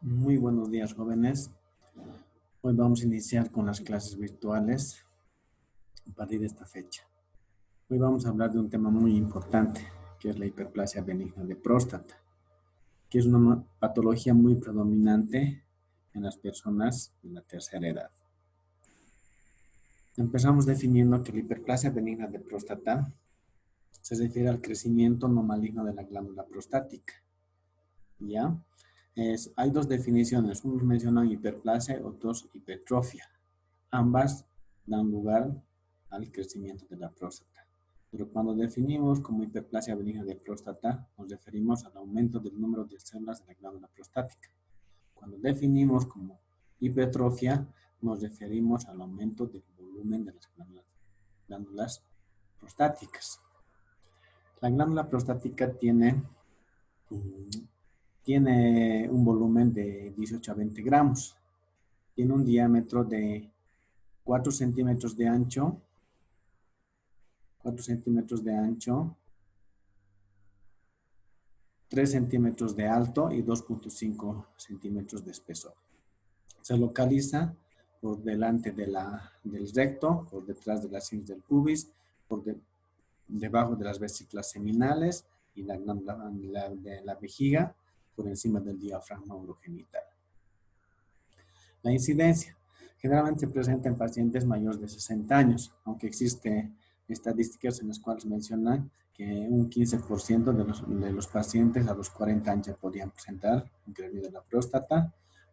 Muy buenos días, jóvenes. Hoy vamos a iniciar con las clases virtuales a partir de esta fecha. Hoy vamos a hablar de un tema muy importante, que es la hiperplasia benigna de próstata, que es una patología muy predominante en las personas de la tercera edad. Empezamos definiendo que la hiperplasia benigna de próstata se refiere al crecimiento no maligno de la glándula prostática. ¿Ya? Hay dos definiciones, unos mencionan hiperplasia, otros hipertrofia. Ambas dan lugar al crecimiento de la próstata. Pero cuando definimos como hiperplasia benigna de próstata, nos referimos al aumento del número de células de la glándula prostática. Cuando definimos como hipertrofia, nos referimos al aumento del volumen de las glándulas prostáticas. La glándula prostática tiene un volumen de 18 a 20 gramos. Tiene un diámetro de 4 centímetros de ancho, 3 centímetros de alto y 2.5 centímetros de espesor. Se localiza por delante del recto, por detrás de la sins del pubis, debajo de las vesículas seminales y la glándula de la vejiga, por encima del diafragma urogenital. La incidencia generalmente se presenta en pacientes mayores de 60 años, aunque existen estadísticas en las cuales mencionan que un 15% de los pacientes a los 40 años ya podían presentar un crecimiento de la próstata,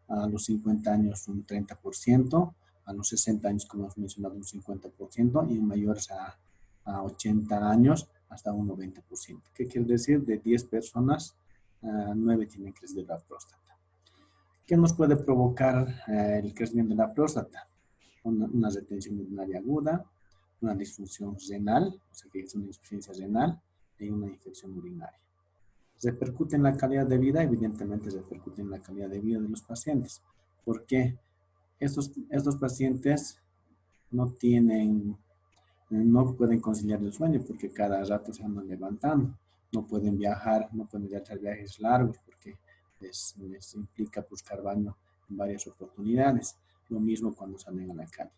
a los 50 años un 30%, a los 60 años, como hemos mencionado, un 50%, y en mayores a 80 años hasta un 90%. ¿Qué quiere decir? De 10 personas, 9 tienen crecimiento de la próstata. ¿Qué nos puede provocar el crecimiento de la próstata? Una retención urinaria aguda, una disfunción renal, o sea que es una insuficiencia renal, y una infección urinaria. ¿Repercute en la calidad de vida? Evidentemente repercute en la calidad de vida de los pacientes. ¿Por qué? Estos pacientes no pueden conciliar el sueño porque cada rato se andan levantando. No pueden viajar, no pueden realizar viajes largos porque les implica buscar baño en varias oportunidades. Lo mismo cuando salen a la calle.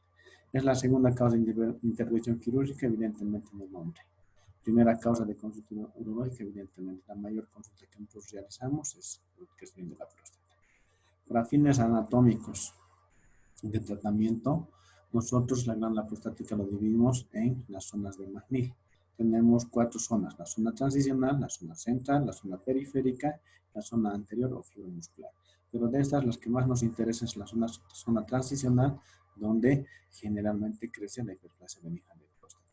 Es la segunda causa de intervención quirúrgica, evidentemente en el hombre. Primera causa de consulta urológica, evidentemente la mayor consulta que nosotros realizamos es el crecimiento de la próstata. Para fines anatómicos de tratamiento, nosotros la glándula prostática lo dividimos en las zonas de McNeil. Tenemos 4 zonas: la zona transicional, la zona central, la zona periférica, la zona anterior o fibromuscular. Pero de estas, las que más nos interesan es la zona transicional, donde generalmente crece la hiperplasia benigna de próstata.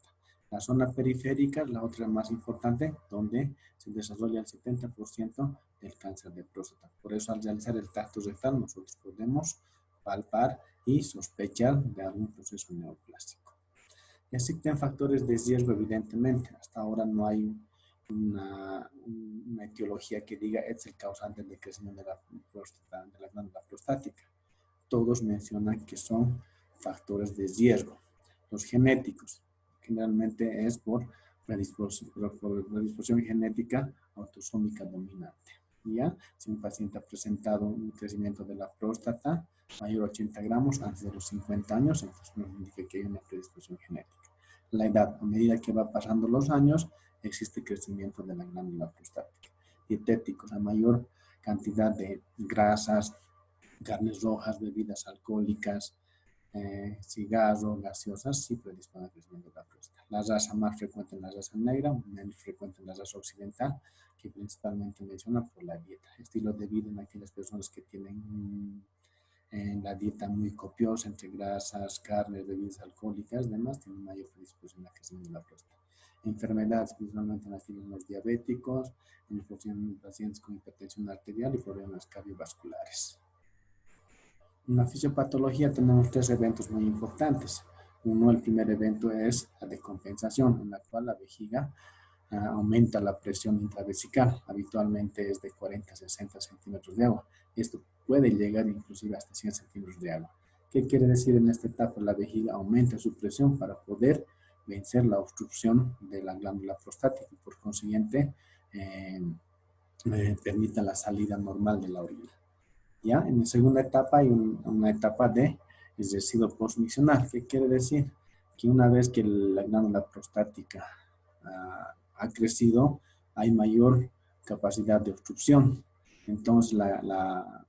La zona periférica, la otra más importante, donde se desarrolla el 70% del cáncer de próstata. Por eso, al realizar el tacto rectal, nosotros podemos palpar y sospechar de algún proceso neoplásico. Existen factores de riesgo, evidentemente. Hasta ahora no hay una etiología que diga es el causante del crecimiento de la próstata, de la glándula prostática. Todos mencionan que son factores de riesgo. Los genéticos, generalmente es por predisposición genética autosómica dominante. ¿Ya? Si un paciente ha presentado un crecimiento de la próstata mayor a 80 gramos antes de los 50 años, entonces nos indica que hay una predisposición genética. La edad, a medida que va pasando los años, existe crecimiento de la glándula prostática. Dietéticos, a mayor cantidad de grasas, carnes rojas, bebidas alcohólicas, cigarro, gaseosas, sí predisponen al crecimiento de la próstata. La raza más frecuente es la raza negra, menos frecuente es la raza occidental, que principalmente menciona por la dieta. Estilo de vida en aquellas personas que tienen la dieta muy copiosa entre grasas, carnes, bebidas alcohólicas, demás, tienen mayor predisposición al crecimiento de la próstata. Enfermedades, principalmente en los diabéticos, en los pacientes con hipertensión arterial y problemas cardiovasculares. En la fisiopatología tenemos 3 eventos muy importantes. El primer evento es la decompensación, en la cual la vejiga aumenta la presión intravesical. Habitualmente es de 40 a 60 centímetros de agua. Esto puede llegar inclusive hasta 100 centímetros de agua. ¿Qué quiere decir en esta etapa? La vejiga aumenta su presión para poder vencer la obstrucción de la glándula prostática y por consiguiente permita la salida normal de la orina. ¿Ya? En la segunda etapa hay una etapa de residuo postmiccional. ¿Qué quiere decir? Que una vez que la glándula prostática ha crecido, hay mayor capacidad de obstrucción. Entonces, la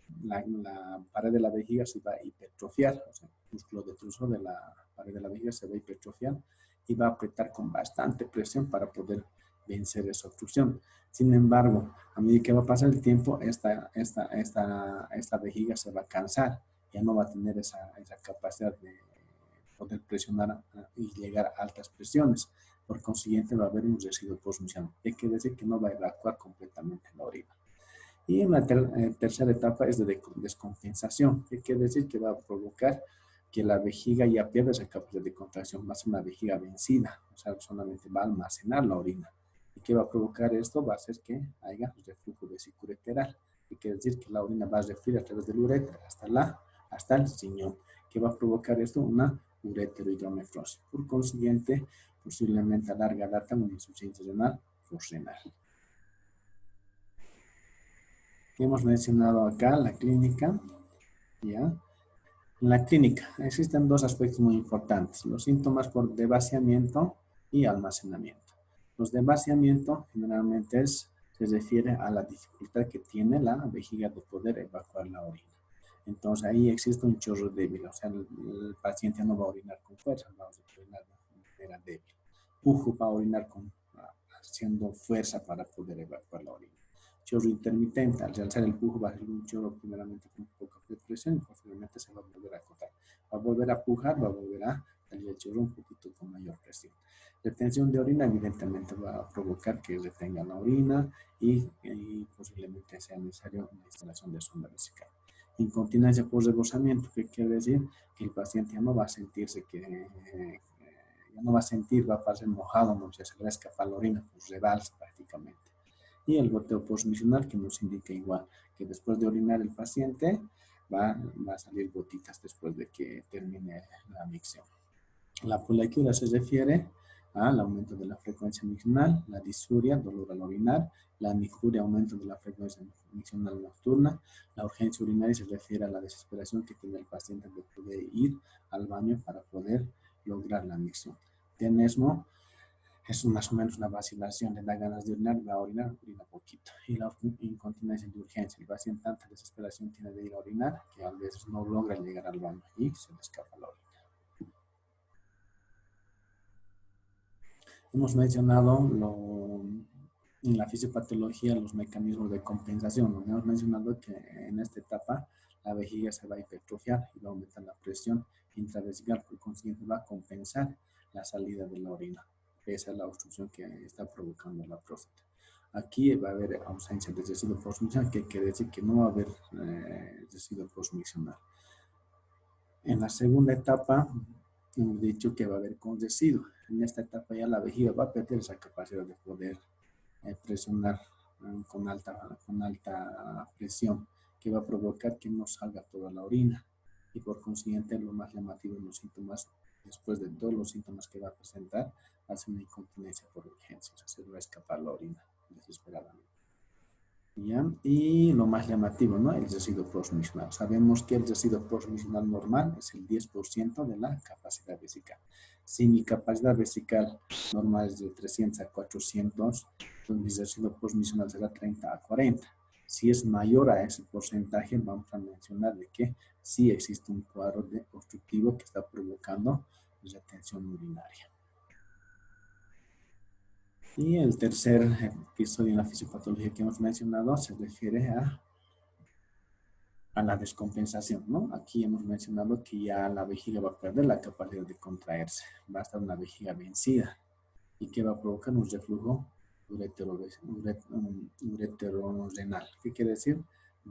pared de la vejiga se va a hipertrofiar, o sea, el músculo detrusor de la pared de la vejiga se va a hipertrofiar y va a apretar con bastante presión para poder vencer esa obstrucción. Sin embargo, a medida que va a pasar el tiempo, esta vejiga se va a cansar, ya no va a tener esa capacidad de poder presionar y llegar a altas presiones. Por consiguiente, va a haber un residuo postmiccional. ¿Qué quiere decir? Que no va a evacuar completamente la orina. Y una tercera etapa es de descompensación. ¿Qué quiere decir? Que va a provocar que la vejiga ya pierda esa capacidad de contracción, va a ser una vejiga vencida, o sea, solamente va a almacenar la orina. ¿Y qué va a provocar esto? Va a hacer que haya reflujo vesiculolateral. ¿Qué quiere decir? Que la orina va a refluir a través del uréter hasta el riñón. ¿Qué va a provocar esto? Una ureterohidronefrosis. Por consiguiente, posiblemente a larga data una insuficiencia renal postrenal. Hemos mencionado acá la clínica, ¿ya? En la clínica existen dos aspectos muy importantes, los síntomas por devaciamiento y almacenamiento. Los de vaciamiento generalmente se refiere a la dificultad que tiene la vejiga de poder evacuar la orina. Entonces ahí existe un chorro débil, o sea, el paciente no va a orinar con fuerza, va a orinar de manera débil. Pujo va a orinar haciendo fuerza para poder evacuar la orina. Chorro intermitente, al realizar el pujo va a ser un chorro primeramente con poca presión y posteriormente se va a volver a acotar. Va a volver a pujar, va a volver a salir el chorro un poquito con mayor presión. Retención de orina evidentemente va a provocar que retenga la orina y posiblemente sea necesario una instalación de sonda vesical. Incontinencia por rebosamiento, que quiere decir que el paciente ya no va a sentirse ya no va a sentir, va a pasar mojado, no se le va a escapar la orina, pues rebalsa prácticamente. Y el goteo postmiccional, que nos indica igual que después de orinar el paciente va a salir gotitas después de que termine la micción. La poliaquia se refiere al aumento de la frecuencia miccional, la disuria, dolor al orinar, la anicuria, aumento de la frecuencia miccional nocturna, la urgencia urinaria se refiere a la desesperación que tiene el paciente de poder ir al baño para poder lograr la micción. Tenesmo es más o menos una vacilación, le da ganas de orinar, va a orinar, orina poquito. Y la incontinencia de urgencia, el paciente tanta desesperación tiene de ir a orinar que a veces no logra llegar al baño y se le escapa la orina. Hemos mencionado en la fisiopatología los mecanismos de compensación. Hemos mencionado que en esta etapa la vejiga se va a hipertrofiar y va a aumentar la presión intravesical, por consiguiente va a compensar la salida de la orina, pese a la obstrucción que está provocando la próstata. Aquí va a haber ausencia de residuo postmiccional, que quiere decir que no va a haber residuo postmiccional. En la segunda etapa, hemos dicho que va a haber con residuo. En esta etapa ya la vejiga va a perder esa capacidad de poder presionar con alta presión, que va a provocar que no salga toda la orina. Y por consiguiente, lo más llamativo en los síntomas, después de todos los síntomas que va a presentar, va a ser una incontinencia por urgencia, o sea, se va a escapar la orina desesperadamente. ¿Ya? Y lo más llamativo, ¿no? El residuo postmiccional. Sabemos que el residuo postmiccional normal es el 10% de la capacidad vesical. Si mi capacidad vesical normal es de 300 a 400, entonces mi residuo postmiccional será 30 a 40. Si es mayor a ese porcentaje, vamos a mencionar de que sí existe un cuadro obstructivo que está provocando retención urinaria. Y el tercer episodio en la fisiopatología que hemos mencionado se refiere a la descompensación, ¿no? Aquí hemos mencionado que ya la vejiga va a perder la capacidad de contraerse, va a estar una vejiga vencida y que va a provocar un reflujo ureterorenal. ¿Qué quiere decir?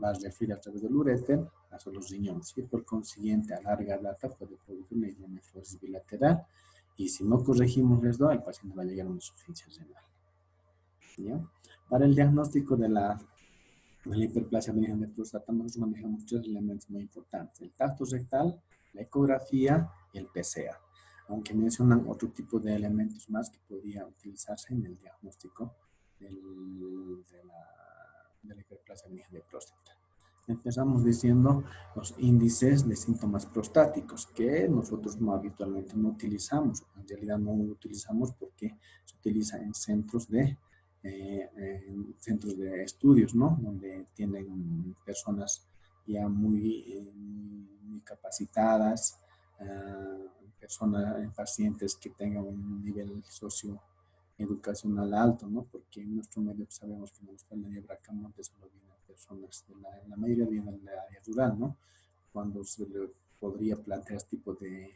Va a refluir a través del uréter hacia los riñones y por consiguiente a larga data puede producir una hidronefrosis bilateral y si no corregimos esto, el paciente va a llegar a una insuficiencia renal. ¿Ya? Para el diagnóstico de la hiperplasia benigna de próstata, nosotros manejamos tres elementos muy importantes: el tacto rectal, la ecografía y el PSA. Aunque mencionan otro tipo de elementos más que podría utilizarse en el diagnóstico de la hiperplasia benigna de próstata. Empezamos diciendo los índices de síntomas prostáticos, que nosotros no habitualmente no utilizamos. En realidad no lo utilizamos porque se utiliza en centros de estudios, ¿no? Donde tienen personas ya muy capacitadas, pacientes que tengan un nivel socioeducacional alto, ¿no? Porque en nuestro medio sabemos que en la escuela de Bracamonte solo vienen personas, la mayoría vienen de la área rural, ¿no? Cuando se le podría plantear este tipo de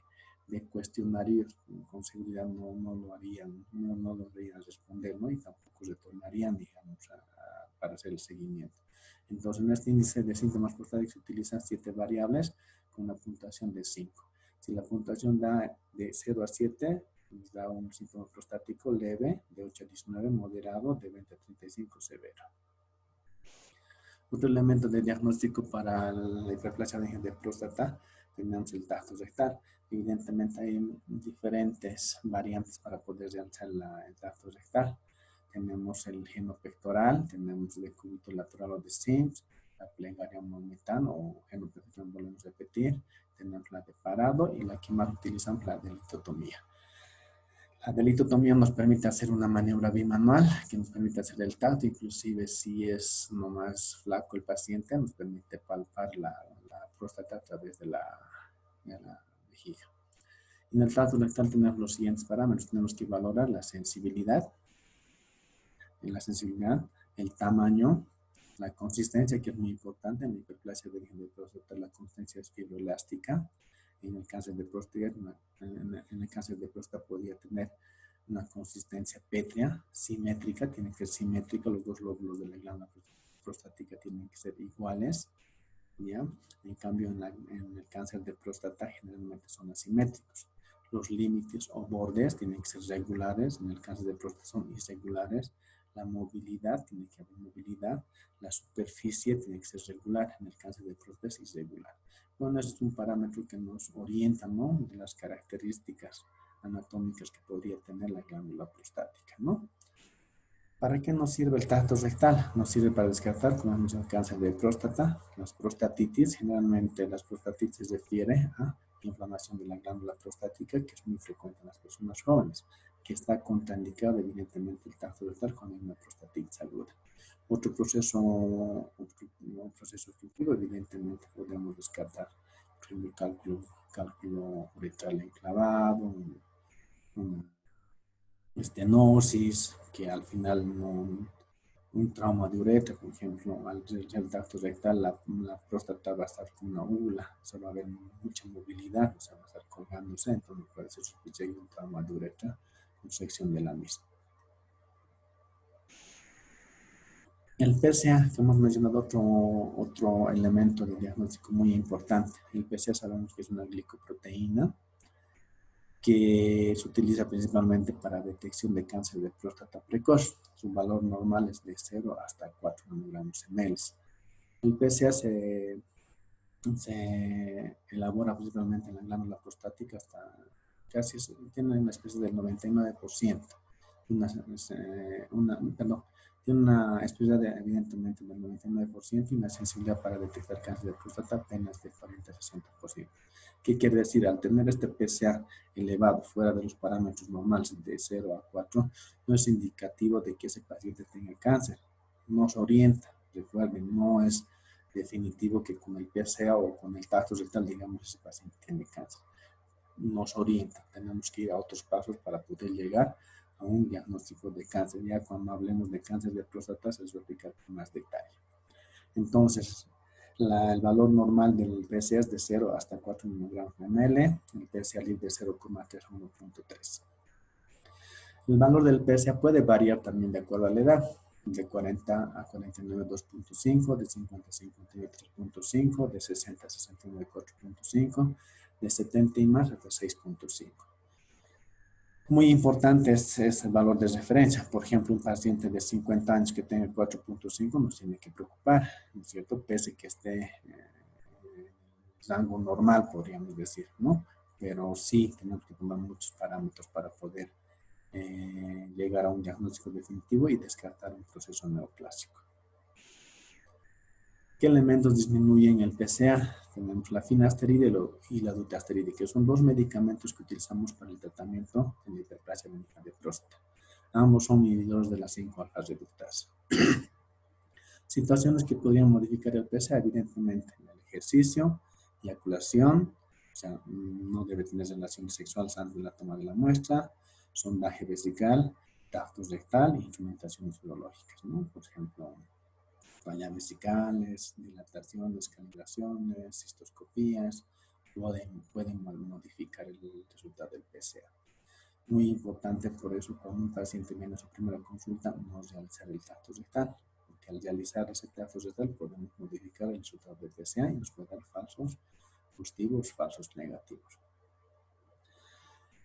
cuestionarios, con seguridad no lo harían, no lo deberían responder, ¿no? Y tampoco retornarían, digamos, para hacer el seguimiento. Entonces, en este índice de síntomas prostáticos se utilizan 7 variables con una puntuación de 5. Si la puntuación da de 0 a 7, nos da un síntoma prostático leve, de 8 a 19, moderado, de 20 a 35, severo. Otro elemento de diagnóstico para la hiperplasia de próstata tenemos el tacto rectal. Evidentemente hay diferentes variantes para poder realizar el tacto rectal. Tenemos el genopectoral, tenemos el decúbito lateral o de Sims, la plegaria monumental o genopectoral, volvemos a repetir. Tenemos la de parado y la que más utilizamos, la de litotomía. La delitotomía nos permite hacer una maniobra bimanual que nos permite hacer el tacto, inclusive si es no más flaco el paciente, nos permite palpar la próstata a través de la vejiga. En el tacto rectal tenemos los siguientes parámetros. Tenemos que valorar la sensibilidad, el tamaño, la consistencia, que es muy importante. En la hiperplasia de próstata la consistencia es fibroelástica. En el cáncer de próstata, podría tener una consistencia pétrea, simétrica, tiene que ser simétrica, los dos lóbulos de la glándula prostática tienen que ser iguales, ¿ya? En cambio, en el cáncer de próstata generalmente son asimétricos. Los límites o bordes tienen que ser regulares, en el cáncer de próstata son irregulares. La movilidad, tiene que haber movilidad. La superficie tiene que ser regular, en el cáncer de próstata es irregular. Bueno, este es un parámetro que nos orienta, ¿no? De las características anatómicas que podría tener la glándula prostática, ¿no? ¿Para qué nos sirve el tacto rectal? Nos sirve para descartar, como hemos dicho, el cáncer de próstata, las prostatitis. Generalmente las prostatitis se refiere a inflamación de la glándula prostática, que es muy frecuente en las personas jóvenes, que está contraindicado evidentemente el tacto rectal cuando hay una prostatitis aguda. Otro proceso obstructivo, evidentemente podemos descartar, por ejemplo, el cálculo uretral enclavado, una estenosis, que al final un trauma de uretra, por ejemplo, al el tacto rectal, la próstata va a estar con una úvula, se va a ver mucha movilidad, o sea, va a estar colgándose, entonces puede ser sospechoso un trauma de uretra con sección de la misma. El PSA, que hemos mencionado, otro elemento de diagnóstico muy importante. El PSA sabemos que es una glicoproteína que se utiliza principalmente para detección de cáncer de próstata precoz. Su valor normal es de 0 hasta 4 nanogramos ml. El PSA se elabora principalmente en la glándula prostática hasta tiene una especie del 99%. Tiene una especialidad evidentemente del 99% y una sensibilidad para detectar cáncer de próstata apenas de 40-60%. ¿Qué quiere decir? Al tener este PSA elevado fuera de los parámetros normales de 0 a 4, no es indicativo de que ese paciente tenga cáncer. Nos orienta, recuerden, no es definitivo que con el PSA o con el tacto rectal digamos ese paciente tiene cáncer. Nos orienta, tenemos que ir a otros pasos para poder llegar a un diagnóstico de cáncer. Ya cuando hablemos de cáncer de próstata se les va a explicar con más detalle. Entonces, el valor normal del PSA es de 0 hasta 4 nanogramos ml, el PSA libre de 0,3 a 1,3. El valor del PSA puede variar también de acuerdo a la edad, de 40 a 49, 2.5, de 50 a 59, 3.5, de 60 a 69, 4.5, de 70 y más hasta 6.5. Muy importante es el valor de referencia. Por ejemplo, un paciente de 50 años que tenga 4.5 nos tiene que preocupar, ¿no es cierto? Pese que esté en rango normal, podríamos decir, ¿no? Pero sí tenemos que tomar muchos parámetros para poder llegar a un diagnóstico definitivo y descartar un proceso neoplásico. ¿Qué elementos disminuyen el PSA? Tenemos la finasteride y la dutasteride, que son dos medicamentos que utilizamos para el tratamiento de la hiperplasia benigna de próstata. Ambos son inhibidores de la 5-alfa reductasa. Situaciones que podrían modificar el PSA, evidentemente, el ejercicio, eyaculación, o sea, no debe tener relaciones sexuales antes de la toma de la muestra, sondaje vesical, tacto rectal e instrumentaciones urológicas, ¿no? Por ejemplo, fallas vesicales, dilataciones, calibraciones, cistoscopías, pueden modificar el resultado del PSA. Muy importante por eso, cuando un paciente viene a su primera consulta, no realizar el tacto rectal, porque al realizar ese tacto rectal podemos modificar el resultado del PSA y nos puede dar falsos positivos, falsos negativos.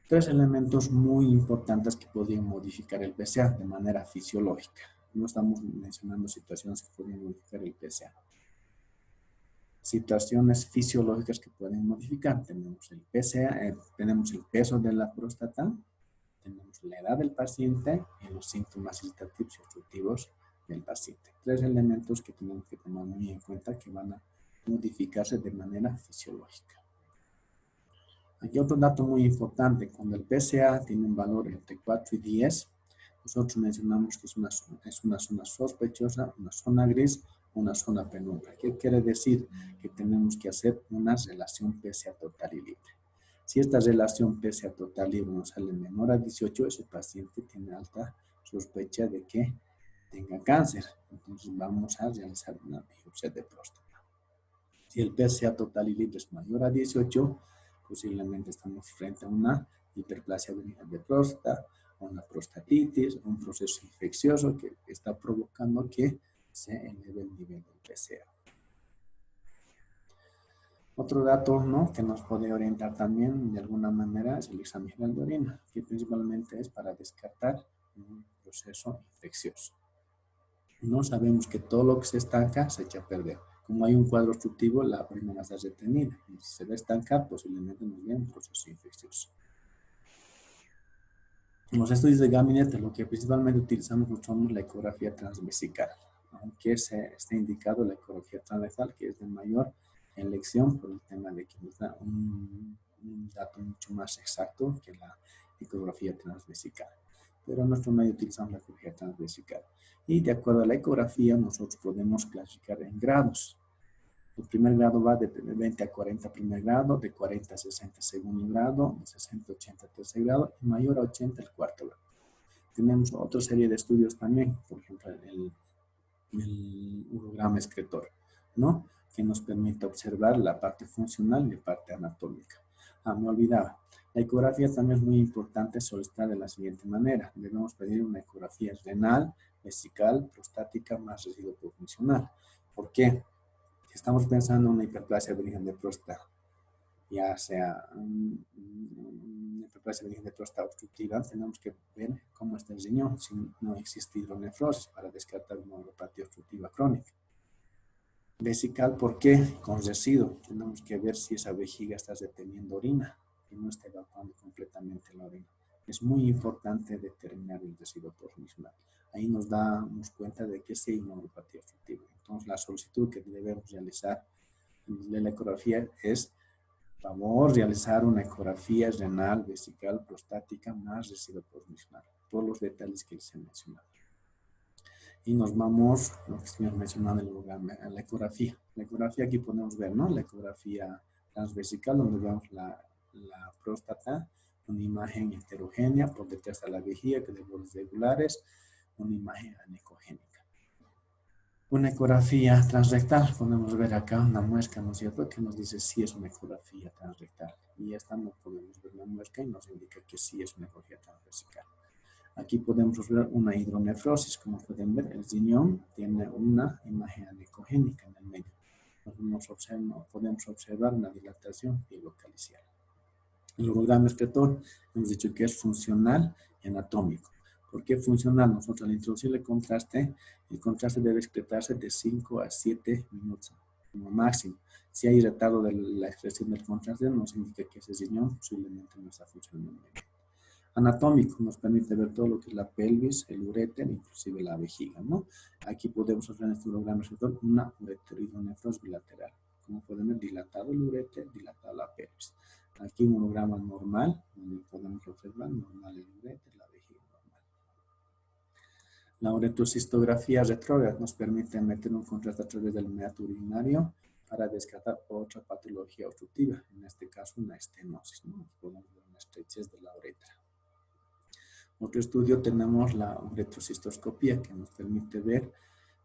Tres elementos muy importantes que podrían modificar el PSA de manera fisiológica. No estamos mencionando situaciones que podrían modificar el PSA. Situaciones fisiológicas que pueden modificar. Tenemos el PSA, tenemos el peso de la próstata, tenemos la edad del paciente y los síntomas irritativos y obstructivos del paciente. Tres elementos que tenemos que tomar muy en cuenta que van a modificarse de manera fisiológica. Aquí otro dato muy importante, cuando el PSA tiene un valor entre 4 y 10, nosotros mencionamos que es una zona sospechosa, una zona gris, una zona penumbra. ¿Qué quiere decir? Que tenemos que hacer una relación PSA total y libre. Si esta relación PSA total libre nos sale menor a 18, ese paciente tiene alta sospecha de que tenga cáncer. Entonces vamos a realizar una biopsia de próstata. Si el PSA total y libre es mayor a 18, posiblemente estamos frente a una hiperplasia benigna de próstata, una prostatitis, un proceso infeccioso que está provocando que se eleve el nivel del PSA. Otro dato, ¿no?, que nos puede orientar también de alguna manera es el examen general de orina, que principalmente es para descartar un proceso infeccioso. No sabemos que todo lo que se estanca se echa a perder. Como hay un cuadro obstructivo, la orina va a estar retenida. Y si se va a estancar, posiblemente nos dé un proceso infeccioso. En los estudios de gabinete, lo que principalmente utilizamos somos la ecografía transvesical, aunque se esté indicado la ecografía transversal, que es de mayor elección por el tema de que nos da un dato mucho más exacto que la ecografía transvesical. Pero en nuestro medio utilizamos la ecografía transvesical. Y de acuerdo a la ecografía, nosotros podemos clasificar en grados. El primer grado va de 20 a 40 primer grado, de 40 a 60 segundo grado, de 60 a 80 tercer grado y mayor a 80 el cuarto grado. Tenemos otra serie de estudios también, por ejemplo el urograma excretor, ¿no?, que nos permite observar la parte funcional y la parte anatómica. Me olvidaba. La ecografía también es muy importante solicitar de la siguiente manera. Debemos pedir una ecografía renal, vesical, prostática más residuo funcional. ¿Por qué? Estamos pensando en una hiperplasia benigna de próstata, ya sea una hiperplasia benigna de próstata obstructiva, tenemos que ver cómo está el riñón, si no existe hidronefrosis para descartar una neuropatía obstructiva crónica. Vesical, ¿por qué? Con residuo, tenemos que ver si esa vejiga está reteniendo orina y no está evacuando completamente la orina. Es muy importante determinar el residuo proximal. Ahí nos damos cuenta de que sí hay una neuropatía obstructiva. Entonces, la solicitud que debemos realizar de la ecografía es, favor, realizar una ecografía renal, vesical, prostática más residuo proximal, por los detalles que les he mencionado. Y nos vamos, lo que estuvimos mencionando en el lugar, a la ecografía. La ecografía aquí podemos ver, ¿no?, la ecografía transvesical, donde vemos la próstata, una imagen heterogénea, por detrás está la vejiga, que de bordes regulares, una imagen anecogénica. Una ecografía transrectal, podemos ver acá una muesca, ¿no es cierto?, que nos dice si es una ecografía transrectal. Y esta no podemos ver la muesca y nos indica que sí es una ecografía transvesical. Aquí podemos observar una hidronefrosis, como pueden ver, el riñón tiene una imagen anecogénica en el medio. Podemos observar una dilatación pilocalicial. El urograma excretor, hemos dicho que es funcional y anatómico. ¿Por qué funcional? Nosotros al introducir el contraste debe excretarse de 5 a 7 minutos como máximo. Si hay retardo de la excreción del contraste, nos indica que ese riñón posiblemente no está funcionando bien. anatómico, nos permite ver todo lo que es la pelvis, el uréter, inclusive la vejiga, ¿no? Aquí podemos hacer en este urograma receptor una ureteroidonefrosis bilateral. Como pueden ver, dilatado el uréter, dilatado la pelvis. Aquí un urograma normal, donde podemos observar normal el uréter, la vejiga normal. La uretrocistografía retrógrada nos permite meter un contraste a través del meato urinario para descartar otra patología obstructiva, en este caso una estenosis, ¿no? Podemos ver una estrechez de la uretra. Otro estudio tenemos la uretrocistoscopía, que nos permite ver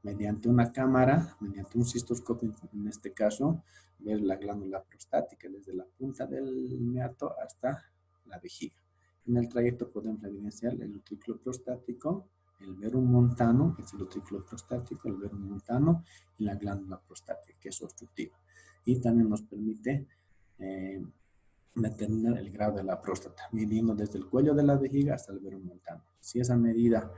mediante una cámara, mediante un cistoscopio en este caso, ver la glándula prostática desde la punta del meato hasta la vejiga. En el trayecto podemos evidenciar el utrículo prostático, el verum montano, que es el utrículo prostático, el verum montano y la glándula prostática, que es obstructiva. Y también nos permite determinar el grado de la próstata, midiendo desde el cuello de la vejiga hasta el verum montano. Si esa medida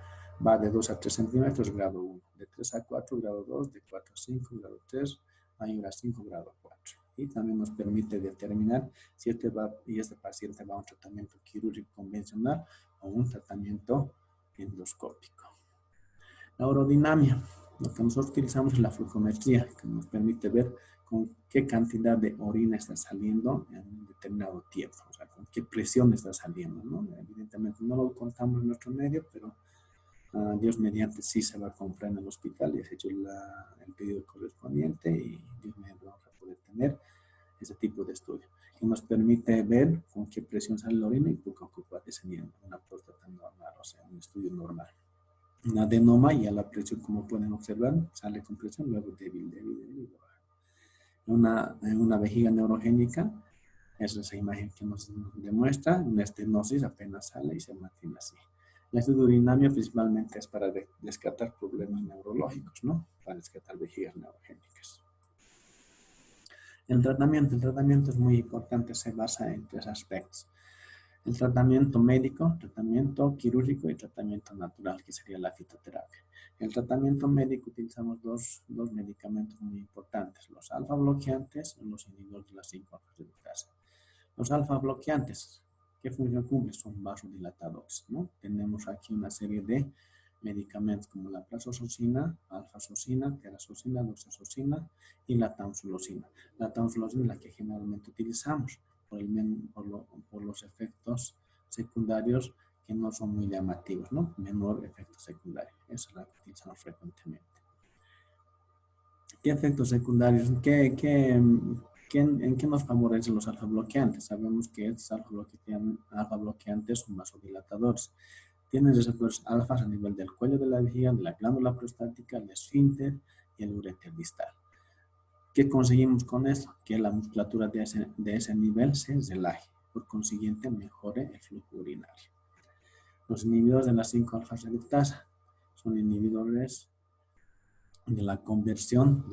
va de 2 a 3 centímetros, grado 1, de 3 a 4, grado 2, de 4 a 5, grado 3, mayor a 5, grado 4. Y también nos permite determinar si este paciente va a un tratamiento quirúrgico convencional o un tratamiento endoscópico. La urodinamia, lo que nosotros utilizamos es la flujometría, que nos permite ver con qué cantidad de orina está saliendo en un determinado tiempo, o sea, con qué presión está saliendo, ¿no? Evidentemente no lo contamos en nuestro medio, pero Dios mediante sí se va a comprar en el hospital y se ha hecho el pedido correspondiente y Dios mediante vamos a poder tener ese tipo de estudio que nos permite ver con qué presión sale la orina y poco a poco va descendiendo una próstata normal, o sea, un estudio normal. Un adenoma y a la presión, como pueden observar, sale con presión, luego débil, y baja. Una vejiga neurogénica, es esa imagen que nos demuestra, una estenosis apenas sale y se mantiene así. La estudiurinamia principalmente es para descartar problemas neurológicos, ¿no? Para descartar vejigas neurogénicas. El tratamiento es muy importante, se basa en 3 aspectos. El tratamiento médico, tratamiento quirúrgico y tratamiento natural, que sería la fitoterapia. En el tratamiento médico utilizamos dos medicamentos muy importantes, los alfa bloqueantes y los inhibidores de la 5-alfa-reductasa. Los alfa bloqueantes, ¿qué función cumplen? Son vasodilatadores, ¿no? Tenemos aquí una serie de medicamentos como la prazosocina, alfazocina, terazocina, doxazocina y la tamsulosina. La tamsulosina es la que generalmente utilizamos por los efectos secundarios que no son muy llamativos, ¿no? Menor efecto secundario. Esa es la que utilizamos frecuentemente. ¿Qué efectos secundarios? ¿En qué nos favorecen los alfa bloqueantes? Sabemos que estos alfa bloqueantes son vasodilatadores. Tienen receptores alfas a nivel del cuello de la vejiga, de la glándula prostática, el esfínter y el uréter distal. ¿Qué conseguimos con esto? Que la musculatura de ese nivel se relaje, por consiguiente mejore el flujo urinario. Los inhibidores de la 5-alfa-reductasa son inhibidores de la conversión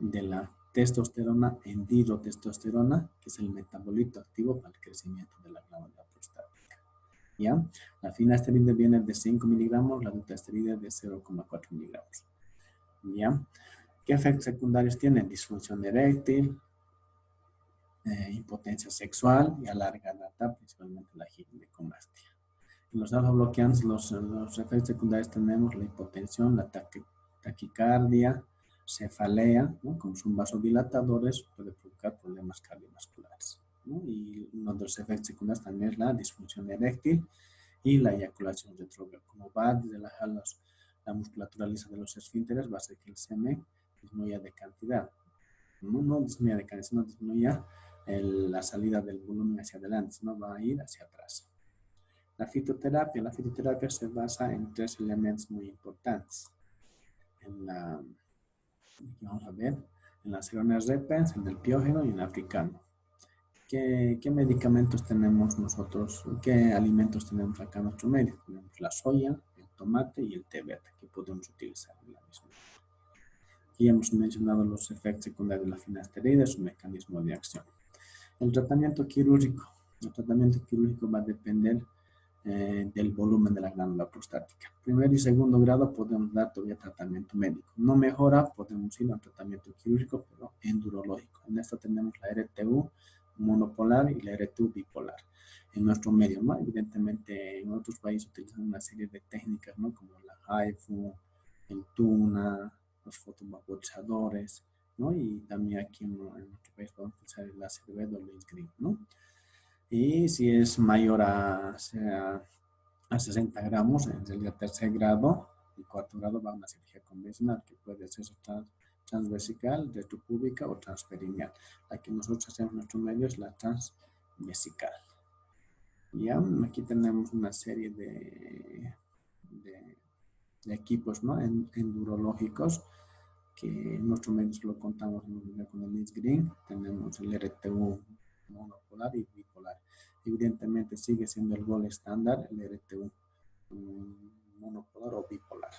de la testosterona en dihidrotestosterona, que es el metabolito activo para el crecimiento de la glándula prostática. ¿Ya? La finasterida viene de 5 miligramos, la dutasterida de 0,4 miligramos. ¿Ya? ¿Qué efectos secundarios tienen? Disfunción eréctil, impotencia sexual y a larga data, principalmente la ginecomastia. En los alfa bloqueantes, los efectos secundarios tenemos la hipotensión, la taquicardia, cefalea, ¿no? Como son vasodilatadores, puede provocar problemas cardiovasculares, ¿no? Y uno de los efectos secundarios también es la disfunción eréctil y la eyaculación retrógrada. Como va desde la musculatura lisa de los esfínteres, va a hacer que el semen disminuya de cantidad. No disminuya de cantidad, sino disminuya la salida del volumen hacia adelante, sino va a ir hacia atrás. La fitoterapia se basa en 3 elementos muy importantes. Vamos a ver, en las Ceroneas repens, en el piógeno y en el africano. ¿Qué medicamentos tenemos nosotros? ¿Qué alimentos tenemos acá en nuestro medio? Tenemos la soya, el tomate y el té verde que podemos utilizar en la misma. Aquí hemos mencionado los efectos secundarios de la finasterida, su mecanismo de acción. El tratamiento quirúrgico va a depender del volumen de la glándula prostática. Primer y segundo grado podemos dar todavía tratamiento médico. No mejora, podemos ir a un tratamiento quirúrgico, pero endurológico. En esto tenemos la RTU monopolar y la HER2 bipolar. En nuestro medio, ¿no? Evidentemente, en otros países utilizan una serie de técnicas, ¿no? Como la HIFU, el TUNA, los fotovaporizadores, ¿no? Y también aquí en nuestro país podemos utilizar el láser LED o el green, ¿no? Y si es mayor a 60 gramos, en el tercer grado y cuarto grado va a una cirugía convencional, que puede ser transvesical, retropúbica o transperineal. La que nosotros hacemos en nuestro medio es la transvesical. Ya, aquí tenemos una serie de equipos, ¿no? Endurológicos que en nuestro medio lo contamos con el LINS Green. Tenemos el RTU monopolar y bipolar. Evidentemente sigue siendo el gol estándar el RTU monopolar o bipolar.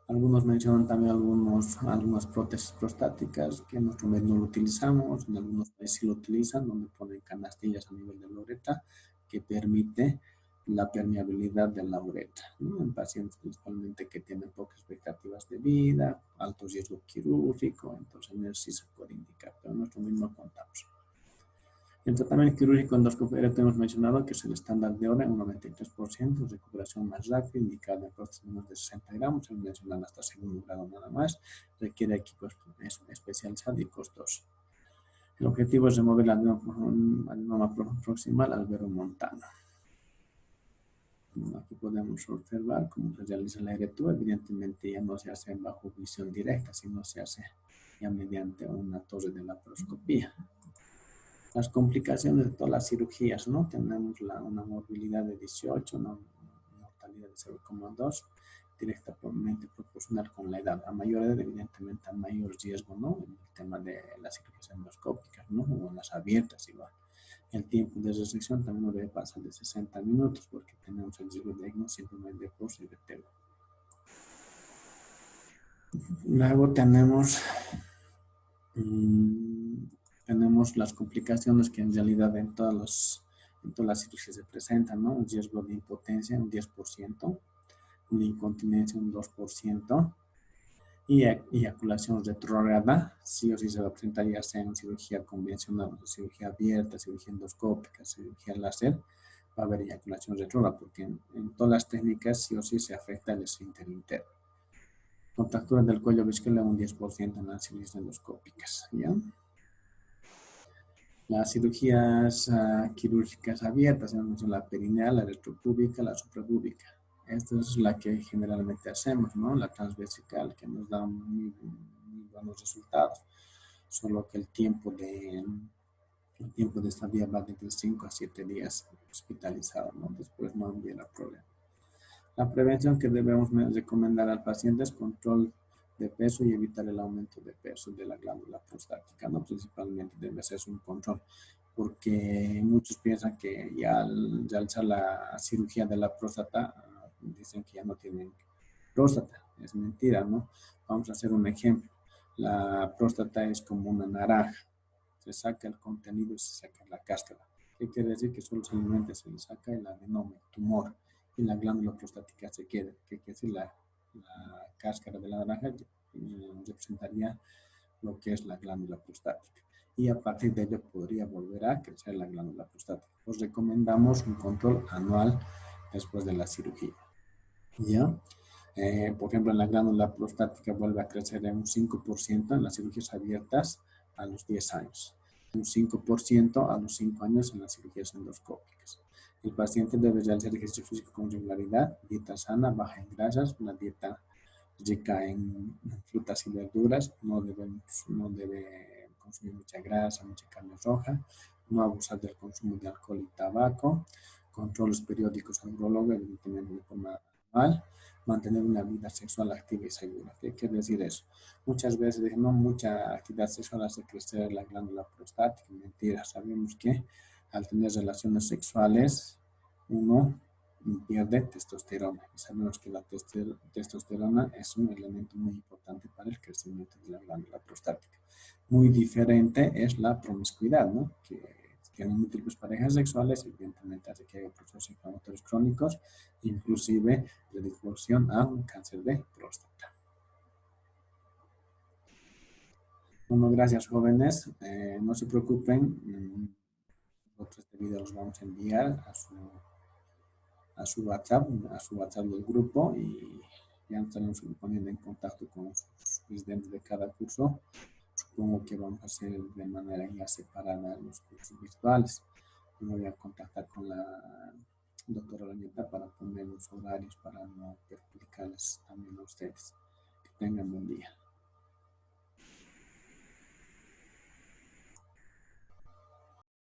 Algunos mencionan también algunas prótesis prostáticas que en nuestro medio no lo utilizamos, en algunos países sí lo utilizan, donde ponen canastillas a nivel de la uretra que permite la permeabilidad de la uretra, ¿no? En pacientes principalmente que tienen pocas expectativas de vida, alto riesgo quirúrgico, entonces en eso sí se puede indicar, pero nosotros mismos contamos. El tratamiento quirúrgico endoscopio hemos mencionado que es el estándar de hora en un 93%, recuperación más rápida, indicada en prótesis menos de 60 gramos, se mencionan hasta segundo grado nada más, requiere equipo especializado y costoso. El objetivo es remover la adenoma proximal al vero montano. Aquí podemos observar cómo se realiza la HER2, evidentemente ya no se hace bajo visión directa, sino se hace ya mediante una torre de laparoscopía. Las complicaciones de todas las cirugías, ¿no? Tenemos una morbilidad de 18, una mortalidad de 0,2, directamente proporcional con la edad. A mayor edad, evidentemente, a mayor riesgo, ¿no? En el tema de las cirugías endoscópicas, ¿no? O en las abiertas igual. El tiempo de resección también no debe pasar de 60 minutos porque tenemos el riesgo de síndrome de Post y de TEO. Luego tenemos las complicaciones que en realidad en todas las cirugías se presentan, ¿no? Un riesgo de impotencia un 10%, una incontinencia un 2%, y eyaculación retrógrada, sí o sí se va a presentar ya sea en cirugía convencional, cirugía abierta, cirugía endoscópica, cirugía láser, va a haber eyaculación retrógrada, porque en todas las técnicas sí o sí se afecta el esfínter interno. Contractura del cuello visceral un 10% en las cirugías endoscópicas, ¿ya? Las cirugías quirúrgicas abiertas, la perineal, la retropúbica, la suprapúbica. Esta es la que generalmente hacemos, ¿no? La transvesical, que nos da muy buenos resultados. Solo que el tiempo de estadía va de 5 a 7 días hospitalizado, ¿no? Después no hubiera problema. La prevención que debemos recomendar al paciente es control de peso y evitar el aumento de peso de la glándula prostática, ¿no? Principalmente debe hacerse un control, porque muchos piensan que ya al realizar la cirugía de la próstata, dicen que ya no tienen próstata. Es mentira, ¿no? Vamos a hacer un ejemplo. La próstata es como una naranja. Se saca el contenido y se saca la cáscara. ¿Qué quiere decir? Que solo se le saca el adenoma, el tumor, y la glándula prostática se queda. ¿Qué quiere decir? La cáscara de la naranja representaría lo que es la glándula prostática. Y a partir de ello podría volver a crecer la glándula prostática. Os recomendamos un control anual después de la cirugía. ¿Ya? Por ejemplo, en la glándula prostática vuelve a crecer en un 5% en las cirugías abiertas a los 10 años, un 5% a los 5 años en las cirugías endoscópicas. El paciente debe realizar ejercicio físico con regularidad, dieta sana, baja en grasas, una dieta rica en frutas y verduras, no debe consumir mucha grasa, mucha carne roja, no abusar del consumo de alcohol y tabaco, controles periódicos al urologo, evidentemente de forma anual, mantener una vida sexual activa y segura. ¿Qué quiere decir eso? Muchas veces no mucha actividad sexual hace crecer la glándula prostática. Mentira, sabemos que al tener relaciones sexuales uno pierde testosterona. Y sabemos que la testosterona es un elemento muy importante para el crecimiento de la glándula prostática. Muy diferente es la promiscuidad, ¿no? Que tienen múltiples parejas sexuales, evidentemente hace que haya procesos inflamatorios crónicos, inclusive predisposición a un cáncer de próstata. Bueno, gracias jóvenes. No se preocupen. Nosotros este video los vamos a enviar a su WhatsApp del grupo y ya nos estaremos poniendo en contacto con los presidentes de cada curso. Supongo que vamos a hacer de manera ya separada los cursos virtuales. Me voy a contactar con la doctora Lañeta para poner los horarios para no perjudicarles también a ustedes. Que tengan buen día.